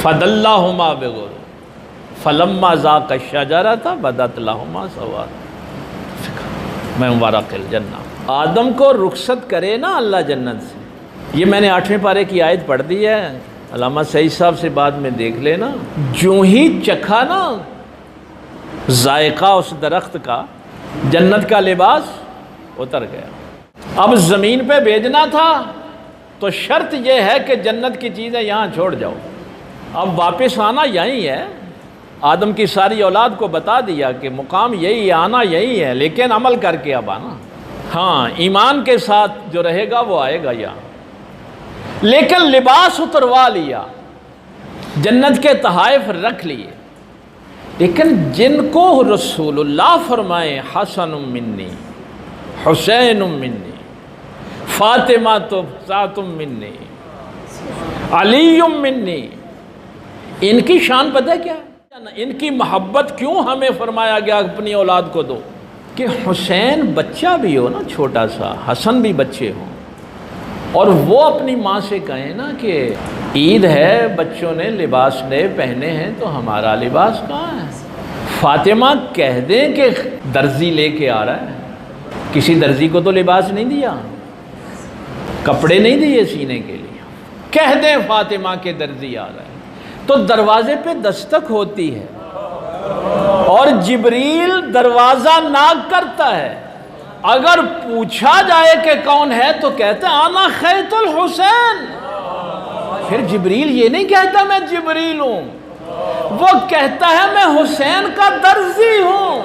فدلہما بغرور فلما ذاقا الشجرۃ بدت لہما سوآتہما من ورق الجنہ۔ آدم کو رخصت کرے نا اللہ جنت سے، یہ میں نے 8ویں پارے کی آیت پڑھ دی ہے، علامہ سعید صاحب سے بعد میں دیکھ لینا۔ جو ہی چکھا نا ذائقہ اس درخت کا، جنت کا لباس اتر گیا۔ اب زمین پہ بھیجنا تھا تو شرط یہ ہے کہ جنت کی چیزیں یہاں چھوڑ جاؤ، اب واپس آنا یہی ہے۔ آدم کی ساری اولاد کو بتا دیا کہ مقام یہی ہے، آنا یہی ہے، لیکن عمل کر کے اب آنا۔ ہاں ایمان کے ساتھ جو رہے گا وہ آئے گا یہاں، لیکن لباس اتروا لیا، جنت کے تحائف رکھ لیے، لیکن جن کو رسول اللہ فرمائے حسن منی، حسین منی، فاطمہ تو ذاتم منی، علی منی، ان کی شان پتہ کیا ہے؟ ان کی محبت کیوں ہمیں فرمایا گیا اپنی اولاد کو دو؟ کہ حسین بچہ بھی ہو نا چھوٹا سا، حسن بھی بچے ہوں، اور وہ اپنی ماں سے کہیں نا کہ عید ہے، بچوں نے لباس نئے پہنے ہیں تو ہمارا لباس کہاں ہے؟ فاطمہ کہہ دیں کہ درزی لے کے آ رہا ہے، کسی درزی کو تو لباس نہیں دیا، کپڑے نہیں دیے سینے کے لیے، کہہ دیں فاطمہ کے درزی آ رہا ہے تو دروازے پہ دستک ہوتی ہے، اور جبریل دروازہ ناک کرتا ہے، اگر پوچھا جائے کہ کون ہے تو کہتے ہیں انا خیط الحسین۔ پھر جبریل یہ نہیں کہتا میں جبریل ہوں، وہ کہتا ہے میں حسین کا درزی ہوں۔